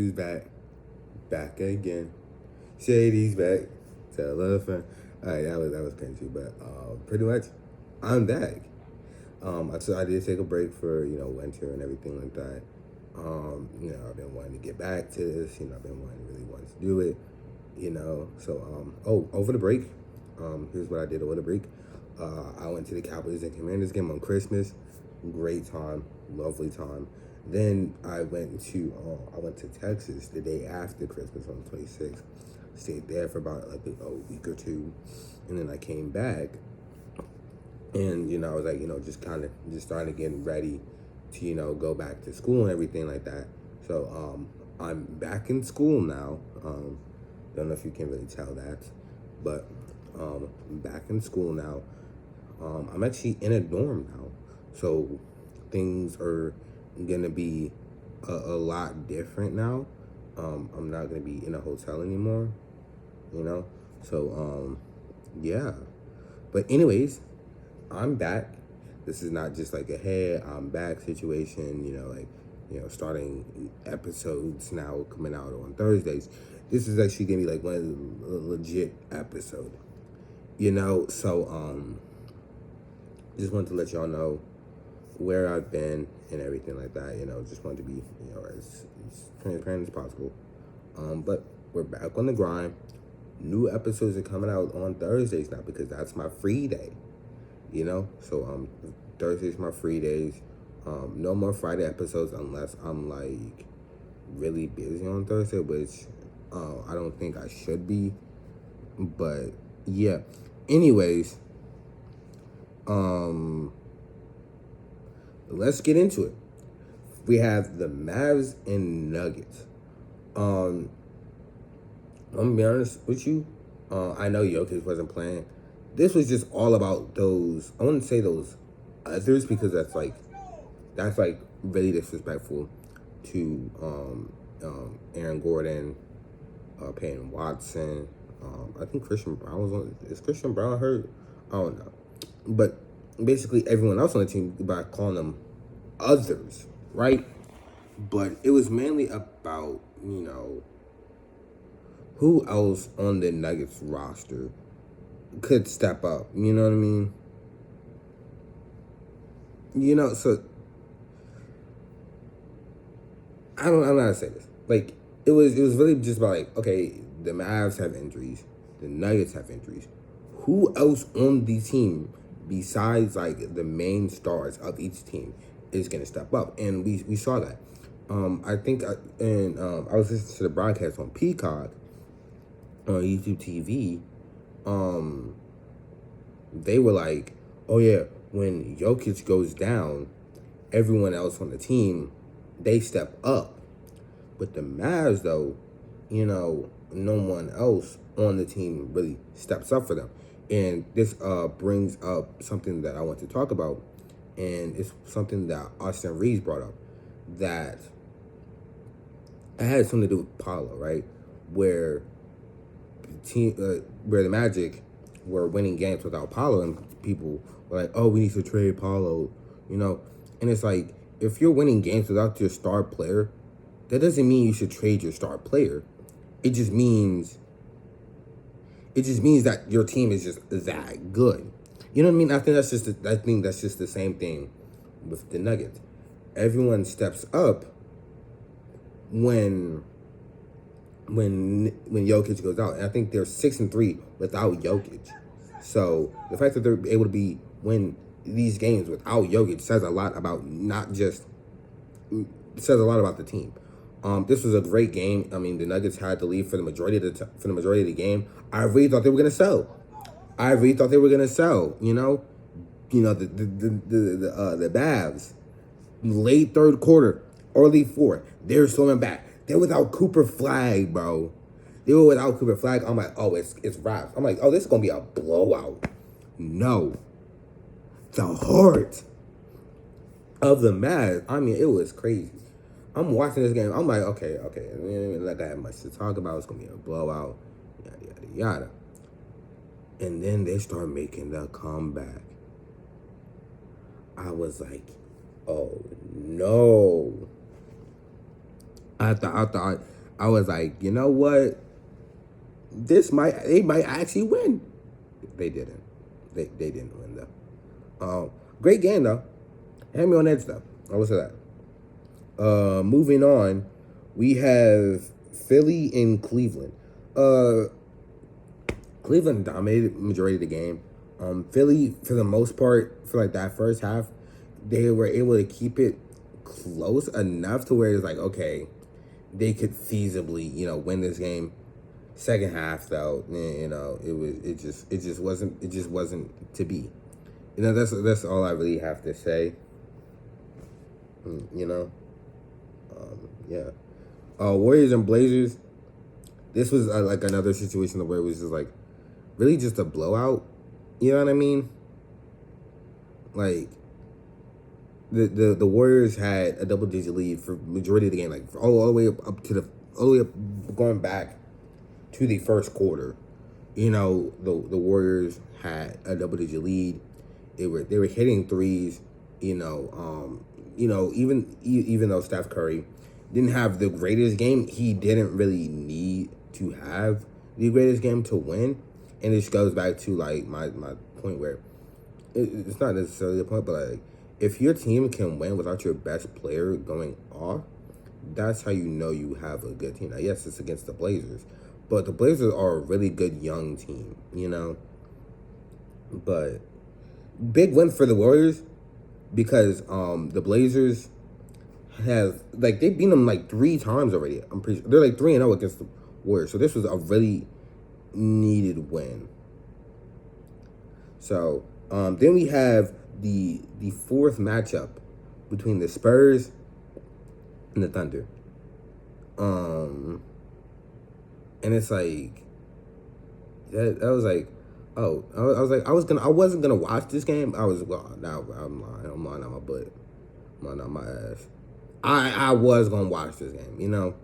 Who's back? Back again. Shady's back. Tell a friend. Alright, that was crazy, but pretty much, I'm back. I did take a break for winter and everything like that. I've been wanting to get back to this. I've been really wanting to do it. Over the break, here's what I did over the break. I went to the Cowboys and Commanders game on Christmas. Great time, lovely time. Then I went to Texas the day after Christmas on the 26th. Stayed there for about like a week or two, and then I came back. And I was like, just kind of just starting to get ready to go back to school and everything like that. So I'm back in school now. Don't know if you can really tell that, but I'm back in school now. I'm actually in a dorm now, so things are gonna be a lot different now. I'm not gonna be in a hotel anymore, you know. So yeah. But anyways, I'm back. This is not just like a hey, I'm back situation, starting episodes now coming out on Thursdays. This is actually gonna be like one of the legit episode. So just wanted to let y'all know where I've been and everything like that. Just wanted to be, as transparent as possible. But we're back on the grind. New episodes are coming out on Thursdays now because that's my free day. So Thursday's my free days. No more Friday episodes unless I'm like really busy on Thursday, which I don't think I should be. But yeah. Anyways, let's get into it. We have the Mavs and Nuggets. I'm gonna be honest with you. I know Jokic wasn't playing. This was just all about those. I wouldn't say those others because that's like really disrespectful to Aaron Gordon, Peyton Watson. I think Christian Brown was on. Is Christian Brown hurt? I don't know. But basically everyone else on the team by calling them others, right? But it was mainly about, who else on the Nuggets roster could step up. You know what I mean? So I don't know how to say this. Like it was really just about like, okay, the Mavs have injuries, the Nuggets have injuries. Who else on the team besides like the main stars of each team is gonna step up? And we saw that. I think I was listening to the broadcast on Peacock on YouTube TV. They were like, oh yeah, when Jokic goes down, everyone else on the team, they step up. But the Mavs, though, no one else on the team really steps up for them. And this brings up something that I want to talk about. And it's something that Austin Reeves brought up. That it had something to do with Paulo, right? Where where the Magic were winning games without Paulo, and people were like, "Oh, we need to trade Paulo," And it's like, if you're winning games without your star player, that doesn't mean you should trade your star player. It just means that your team is just that good. You know what I mean? I think that's just the same thing with the Nuggets. Everyone steps up when Jokic goes out. And I think they're 6-3 without Jokic. So the fact that they're able to win these games without Jokic says a lot about the team. This was a great game. I mean, the Nuggets had to leave for the majority of the game. I really thought they were gonna sell. The Mavs, late third quarter, early fourth, they're slowing back. They're without Cooper Flag, bro. They were without Cooper Flag. I'm like, oh, it's wraps. I'm like, oh, this is gonna be a blowout. No, the heart of the Mavs. I mean, it was crazy. I'm watching this game. I'm like, okay, not that much to talk about. It's gonna be a blowout, yada yada yada. And then they start making the comeback. I was like, oh no. I was like, you know what? They might actually win. They didn't. They didn't win though. Great game though. Had me on edge though. I will say that. Moving on, we have Philly and Cleveland. Cleveland dominated majority of the game. Philly, for the most part, for like that first half, they were able to keep it close enough to where it's like, okay, they could feasibly, win this game. Second half, though, it just wasn't to be. That's all I really have to say. You know, yeah. Warriors and Blazers. This was like another situation where it was just like really just a blowout. You know what I mean? Like the Warriors had a double digit lead for majority of the game, like all the way up to all the way up going back to the first quarter. The Warriors had a double digit lead. They were hitting threes. Even though Steph Curry didn't have the greatest game, he didn't really need to have the greatest game to win. And this goes back to like my point where it's not necessarily a point, but like if your team can win without your best player going off, that's how you know you have a good team. Now, yes, it's against the Blazers, but the Blazers are a really good young team, But big win for the Warriors because the Blazers have they beat them like 3 times already. I'm pretty sure they're like 3-0 against the Warriors. So this was a really needed win. So then we have the fourth matchup between the Spurs and the Thunder. And it's like that was like, oh, I was like I wasn't gonna watch this game. I was now I'm lying on my butt. I'm lying on my ass. I was gonna watch this game,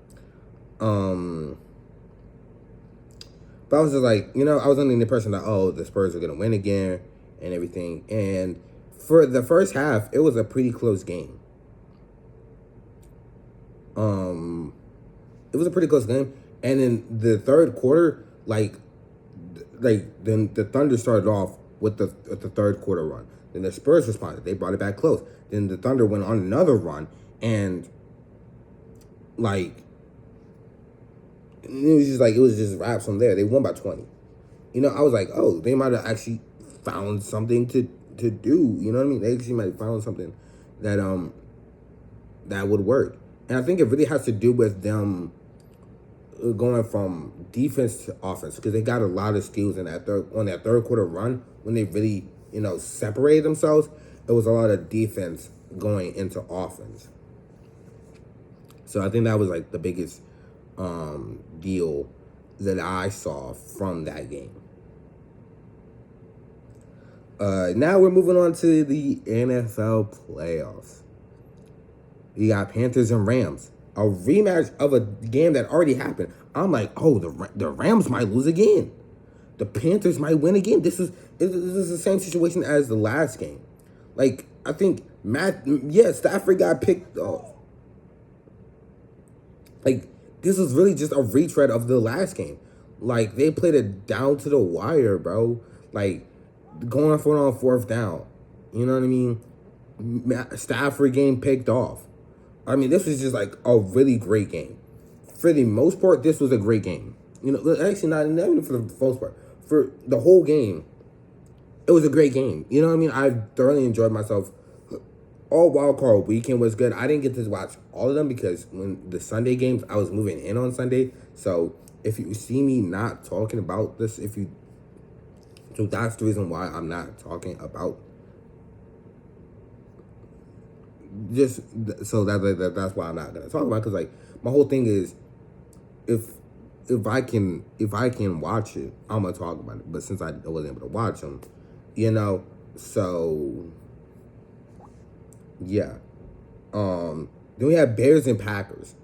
But I was just like, I was under the impression that, the Spurs are going to win again and everything. And for the first half, it was a pretty close game. It was a pretty close game. And in the third quarter, then the Thunder started off with the third quarter run. Then the Spurs responded. They brought it back close. Then the Thunder went on another run. And, it was just wraps from there. They won by 20. I was like, oh, they might have actually found something to do. You know what I mean? They actually might have found something that that would work. And I think it really has to do with them going from defense to offense because they got a lot of steals on that third quarter run when they really separated themselves. It was a lot of defense going into offense. So I think that was like the biggest deal that I saw from that game. Now we're moving on to the NFL playoffs. We got Panthers and Rams, a rematch of a game that already happened. I'm like, oh, the Rams might lose again. The Panthers might win again. This is the same situation as the last game. Like, I think Stafford got picked off. Like, this is really just a retread of the last game. Like, they played it down to the wire, bro. Like, going for it on fourth down. You know what I mean? Stafford getting picked off. I mean, this was just like a really great game. For the most part, this was a great game. Actually, not even for the most part. For the whole game, it was a great game. You know what I mean? I thoroughly enjoyed myself. All wild card weekend was good. I didn't get to watch all of them because when the Sunday games, I was moving in on Sunday. So if you see me not talking about this, so that's the reason why I'm not talking about. Just so that's why I'm not gonna talk about it, because like my whole thing is if I can watch it, I'm gonna talk about it. But since I wasn't able to watch them, so. Yeah. Then we have Bears and Packers.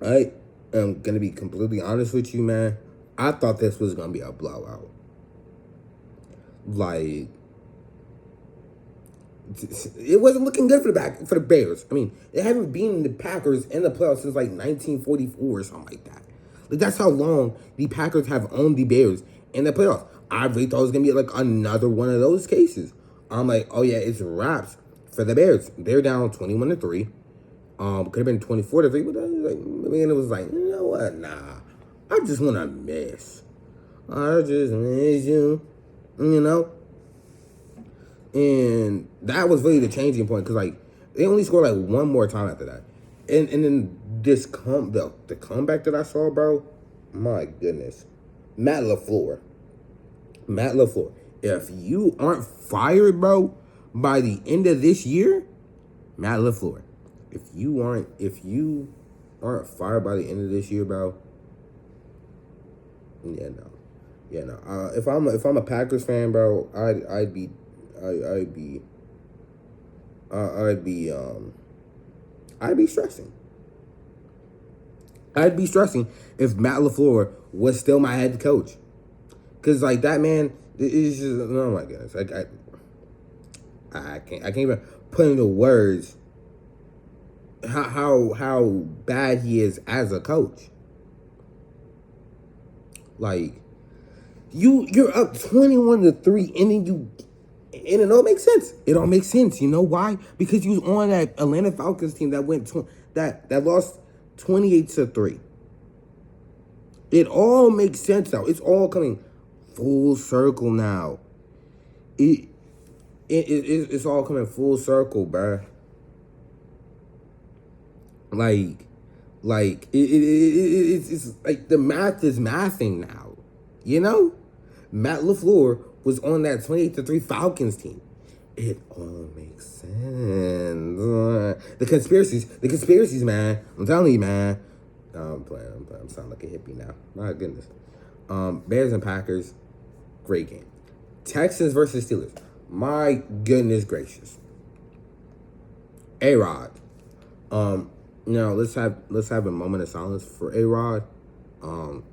I am gonna be completely honest with you, man. I thought this was gonna be a blowout. Like, It wasn't looking good for the Bears. I mean, they haven't beaten the Packers in the playoffs since like 1944 or something like that. Like that's how long the Packers have owned the Bears in the playoffs. I really thought it was gonna be like another one of those cases. I'm like, oh yeah, it's wraps for the Bears. They're down 21-3. Could have been 24-3, but it was like, you know what? Nah, I just wanna miss. I just miss you, you know. And that was really the changing point because like they only scored like one more time after that, and then the comeback that I saw, bro, my goodness, Matt LaFleur, if you aren't fired, bro, by the end of this year, Matt LaFleur, if you aren't fired by the end of this year, bro, yeah no, if I'm a Packers fan, bro, I'd be I'd be I'd be stressing. I'd be stressing if Matt LaFleur was still my head coach. Cause like that man is just, oh my goodness. I can't even put into words how bad he is as a coach. Like you're up 21-3 and then it all makes sense. It all makes sense. You know why? Because you was on that Atlanta Falcons team that went that lost 28-3. It all makes sense now. It's all coming full circle now. It's all coming full circle, bruh. It's like the math is mathing now. You know? Matt LaFleur was on that 28-3 Falcons team. It all makes sense. The conspiracies, man. I'm telling you, man. I'm playing. I'm sounding like a hippie now. My goodness. Bears and Packers, great game. Texans versus Steelers. My goodness gracious. A-Rod. Let's have a moment of silence for A-Rod.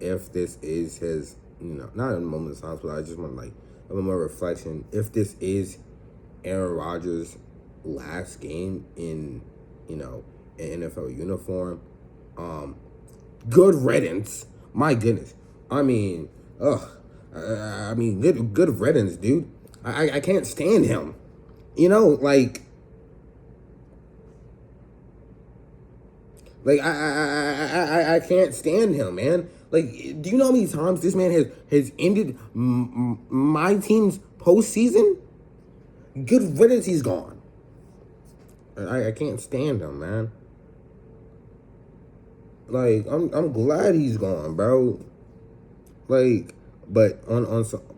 If this is his, not a moment of silence, but I just want like a little more reflection. If this is Aaron Rodgers' last game in an NFL uniform, good riddance. My goodness. I mean, good riddance, dude. I can't stand him. I can't stand him, man. Like, do you know how many times this man has ended my team's postseason? Good riddance, he's gone. I can't stand him, man. Like, I'm glad he's gone, bro. Like, but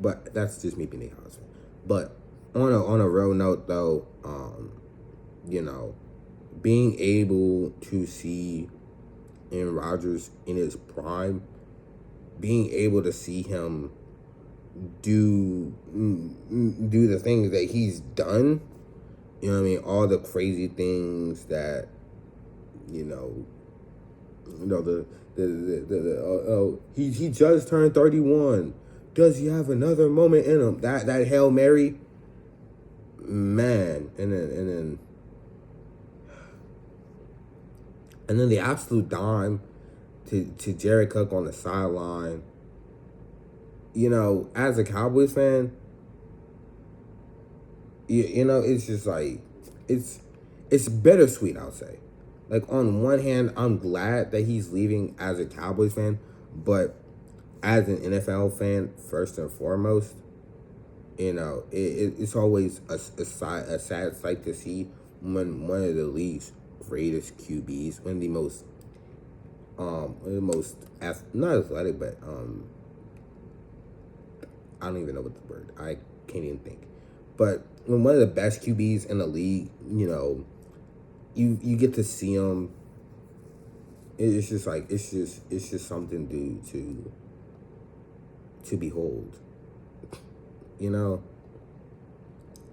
but that's just me being a husband. But on a real note, though, being able to see Aaron Rodgers in his prime, being able to see him do the things that he's done, you know what I mean? All the crazy things that, he just turned 31. Does he have another moment in him? That Hail Mary, man, and then the absolute dime to Jared Cook on the sideline. As a Cowboys fan, it's just like, it's bittersweet, I'll say. Like, on one hand, I'm glad that he's leaving as a Cowboys fan, but as an NFL fan, first and foremost, it's always a sad sight to see when one of the league's greatest QBs, one of the most not athletic, but I don't even know what the word. I can't even think. But when one of the best QBs in the league, you get to see him. It's just like it's just something to behold.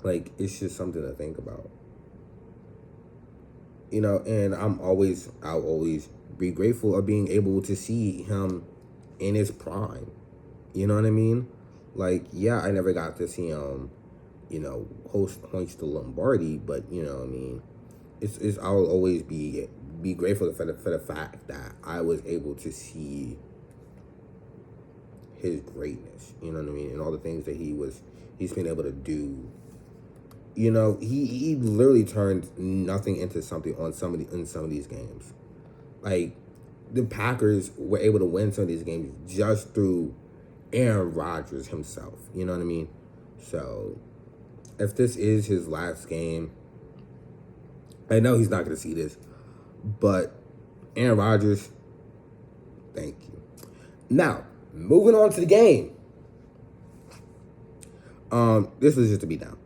Like, it's just something to think about. And I'll always be grateful of being able to see him in his prime. You know what I mean? Like, yeah, I never got to see him hoist the Lombardi, but I mean, it's I'll always be grateful for the fact that I was able to see his greatness. You know what I mean, and all the things that he's been able to do. He literally turned nothing into something in some of these games. Like, the Packers were able to win some of these games just through Aaron Rodgers himself. You know what I mean? So, if this is his last game, I know he's not going to see this, but Aaron Rodgers, thank you. Now, moving on to the game. This was just to be down.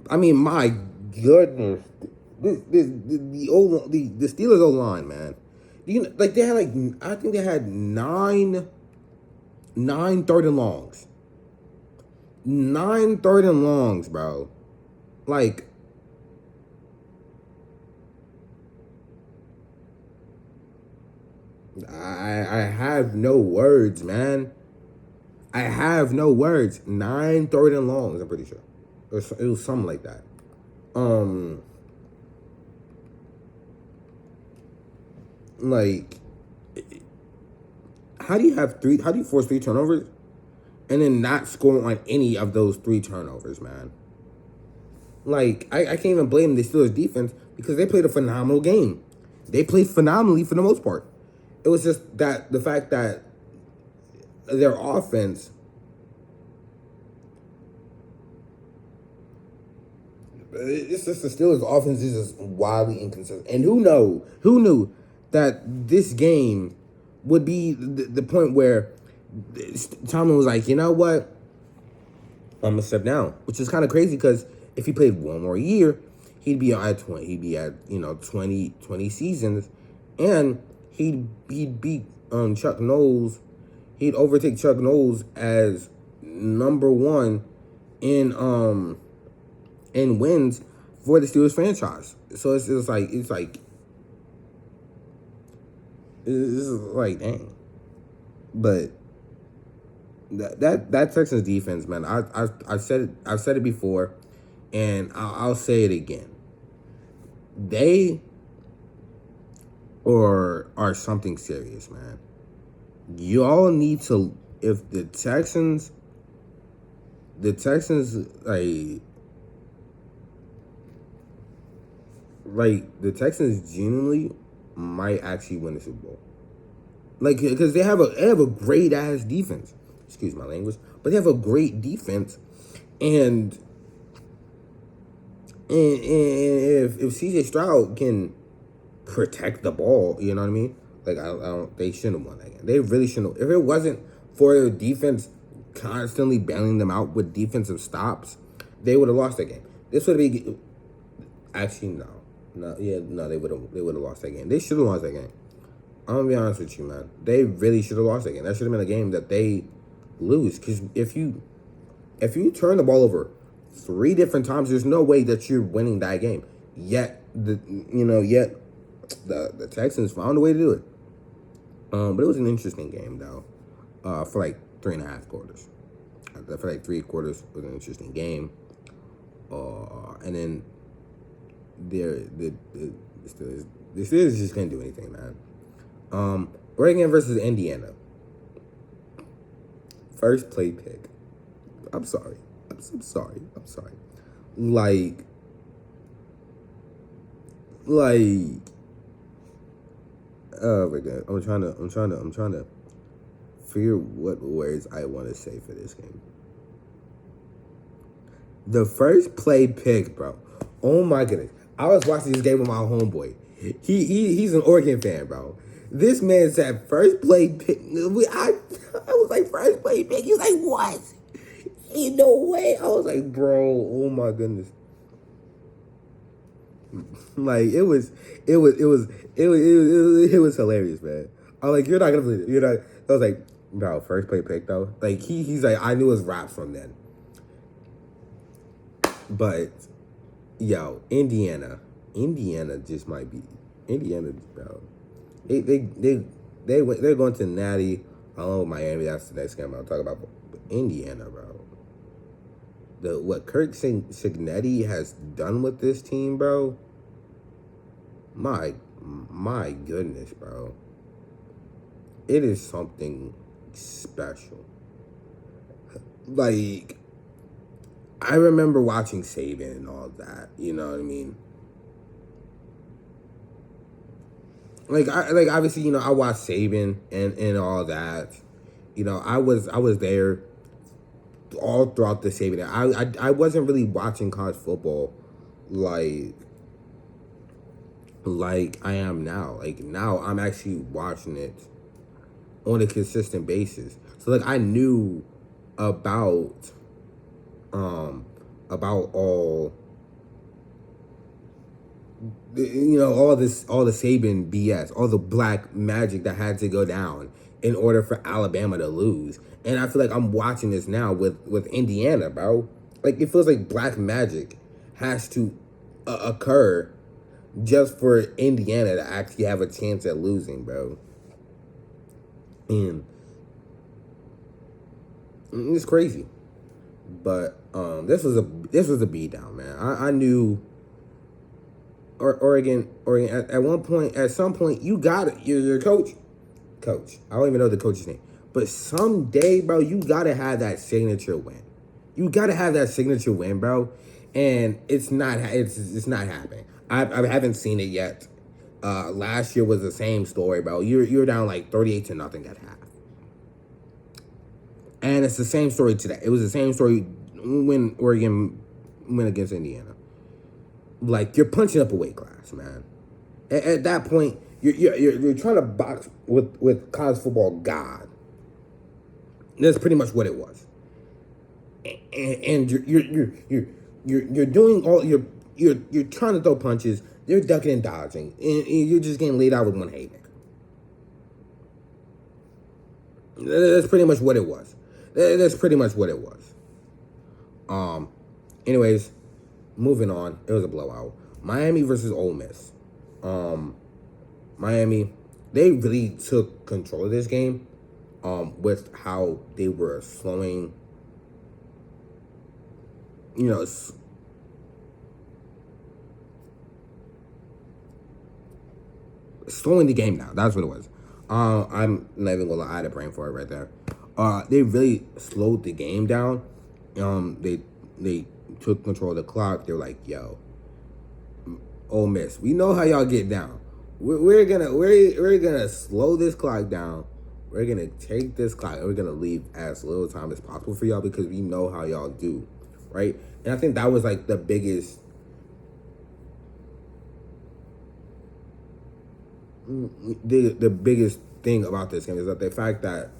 I mean, my goodness, the Steelers O line, man. They had I think they had nine third and longs. 9 third and longs, bro. Like, I have no words, man. I have no words. 9 third and longs, I'm pretty sure. It was something like that. Like, how do you force 3 turnovers and then not score on any of those 3 turnovers, man? Like, I can't even blame the Steelers defense because they played a phenomenal game. They played phenomenally for the most part. It was just that the fact that their offense, it's just the Steelers' offense is just wildly inconsistent. And who knew that this game would be the point where Tomlin was like, you know what, I'm gonna step down, which is kind of crazy because if he played one more year, he'd be at 20. He'd be at 20 seasons, and he'd beat Chuck Knowles. He'd overtake Chuck Knowles as number 1 in wins for the Steelers franchise. So it's like dang. But that Texans defense, man, I've said it before, and I'll say it again. They are something serious, man. Y'all need to, if the Texans the Texans genuinely might actually win the Super Bowl. Like, because they have a great ass defense. Excuse my language, but they have a great defense, and if CJ Stroud can protect the ball, you know what I mean? Like, I don't. They shouldn't have won that game. They really shouldn't have. If it wasn't for their defense constantly bailing them out with defensive stops, they would have lost that game. This would be actually no. They would have lost that game. They should have lost that game. I'm gonna be honest with you, man. They really should have lost that game. That should have been a game that they lose. Because if you turn the ball over 3 different times, there's no way that you're winning that game. Yet the Texans found a way to do it. But it was an interesting game though. For like 3.5 quarters. I feel like 3 quarters was an interesting game. And then the Steelers just couldn't do anything, man. Oregon versus Indiana. First play pick. I'm sorry. I'm sorry. Like, oh my god. I'm trying to figure what words I want to say for this game. The first play pick, bro. Oh my goodness. I was watching this game with my homeboy. He's an Oregon fan, bro. This man said first play pick. I was like, first play pick. He was like, what? Ain't no way. I was like, bro, oh my goodness. Like, it was hilarious, man. I was like, you're not gonna believe it. You're not. I was like, bro, first play pick though. Like, he's like, I knew his raps from then. But yo, Indiana just might be Indiana, bro. They're going to Natty along with Miami. That's the next game I'll talk about. But Indiana, bro. what Kirk Signetti has done with this team, bro. My goodness, bro. It is something special. Like, I remember watching Saban and all that. You know what I mean? Like, obviously, I watched Saban and all that. I was there all throughout the Saban. I wasn't really watching college football like I am now. Like, now I'm actually watching it on a consistent basis. So, like, I knew about all all the Saban BS, all the black magic that had to go down in order for Alabama to lose. And I feel like I'm watching this now with Indiana, bro. Like, it feels like black magic has to occur just for Indiana to actually have a chance at losing, bro. And it's crazy. But this was a beat down, man. I knew Oregon at some point, you got it. Your coach. I don't even know the coach's name. But someday, bro, you gotta have that signature win. You gotta have that signature win, bro. And it's not happening. I haven't seen it yet. Last year was the same story, bro. You're down like 38-0 at half. And it's the same story today. It was the same story when Oregon went against Indiana. Like, you're punching up a weight class, man. At that point, you're trying to box with college football God. That's pretty much what it was. And you're doing all you're trying to throw punches. You're ducking and dodging, and you're just getting laid out with one haymaker. That's pretty much what it was. Anyways, moving on. It was a blowout. Miami versus Ole Miss. Miami, they really took control of this game. With how they were slowing, slowing the game down. That's what it was. I'm not even gonna lie, I had a brain for it right there. They really slowed the game down. They took control of the clock. They were like, "Yo, Ole Miss, we know how y'all get down. We're gonna slow this clock down. We're gonna take this clock and we're gonna leave as little time as possible for y'all because we know how y'all do, right?" And I think that was like the biggest thing about this game is that the fact that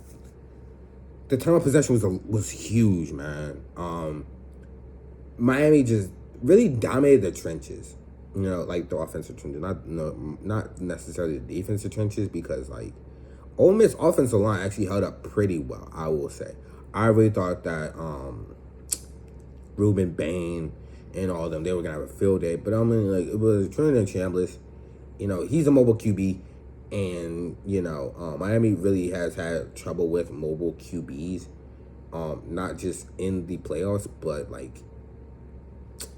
the time of possession was huge, man. Miami just really dominated the trenches, like the offensive trenches, not necessarily the defensive trenches, because like Ole Miss offensive line actually held up pretty well, I will say. I really thought that Ruben Bain and all of them, they were gonna have a field day, but I mean, like, it was Trinidad Chambliss. He's a mobile QB, and Miami really has had trouble with mobile QBs, not just in the playoffs, but like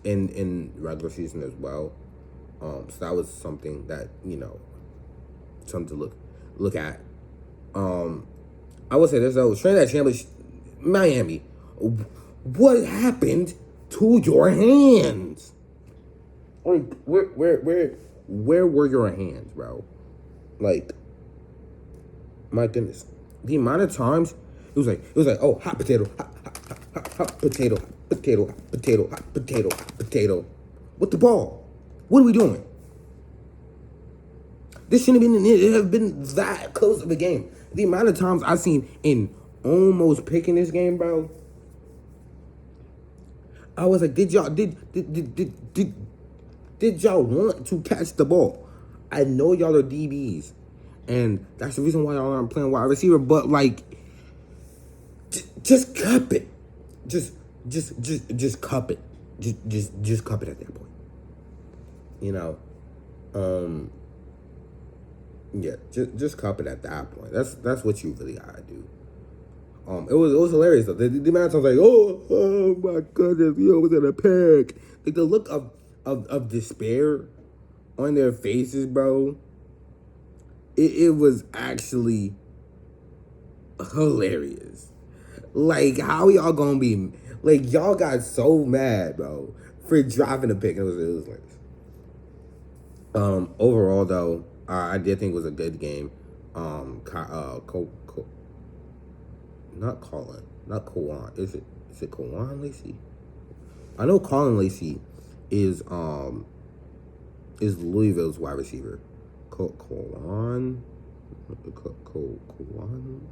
in regular season as well. So that was something that something to look at. I would say this though, Trinidad Chambliss, Miami, what happened to your hands? Like, where were your hands, bro? Like, my goodness, the amount of times it was like, oh, hot potato, hot potato, hot potato, with the ball. What are we doing? This shouldn't have been that close of a game. The amount of times I've seen in almost picking this game, bro, I was like, did y'all want to catch the ball? I know y'all are DBs, and that's the reason why y'all aren't playing wide receiver. But like, just cup it, just cup it, just cup it at that point. Yeah, just cup it at that point. That's what you really gotta do. It was hilarious though. The man was like, oh my goodness, yo, was in a panic. Like the look of despair on their faces, bro. It was actually hilarious. Like, how y'all gonna be like, y'all got so mad, bro, for dropping a pick. It was like overall though, I did think it was a good game. Not Colin, not Kawan. Is it Kawan Lacey? I know Colin Lacey is Louisville's wide receiver. Kawan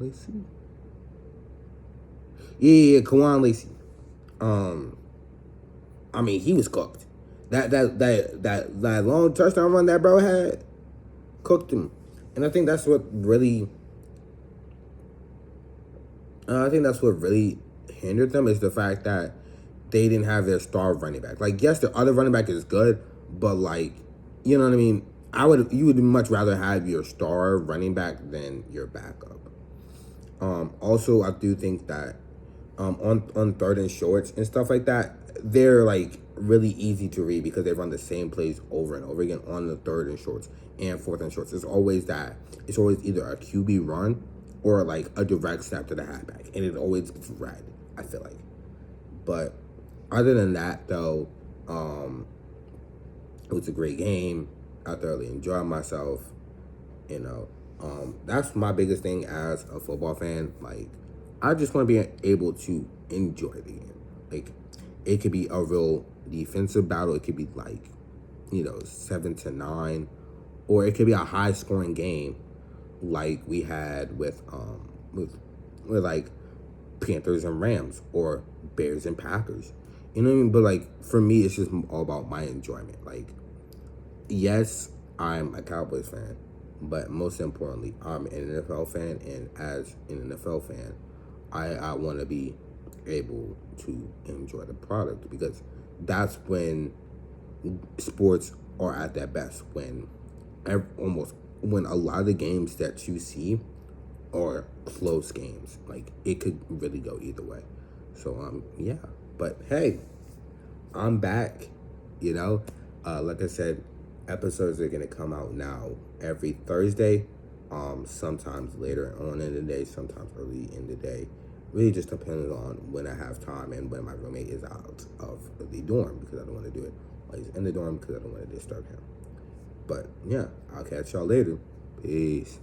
Lacey? Yeah, Kawan Lacey. I mean, he was cooked. That long touchdown run that bro had cooked him, and I think that's what really. I think that's what really hindered them is the fact that they didn't have their star running back. Like, yes, the other running back is good, but like, you know what I mean. You would much rather have your star running back than your backup. Also, I do think that on third and shorts and stuff like that, they're like really easy to read because they run the same plays over and over again on the third and shorts and fourth and shorts. It's always either a QB run or like a direct snap to the halfback, and it always gets red, I feel like. But other than that, though, it was a great game. I thoroughly enjoyed myself. You know, that's my biggest thing as a football fan. Like, I just want to be able to enjoy the game. Like, it could be a real defensive battle. It could be like, 7-9, or it could be a high scoring game, like we had with like Panthers and Rams or Bears and Packers. You know what I mean? But like for me, it's just all about my enjoyment. Like, yes, I'm a Cowboys fan, but most importantly, I'm an NFL fan, and as an NFL fan, I want to be able to enjoy the product, because that's when sports are at their best, when a lot of the games that you see are close games. Like, it could really go either way. So yeah, but hey, I'm back. Like I said, episodes are gonna come out now every Thursday, sometimes later on in the day, sometimes early in the day. Really just depends on when I have time and when my roommate is out of the dorm, because I don't want to do it while he's in the dorm, because I don't want to disturb him. But yeah, I'll catch y'all later. Peace.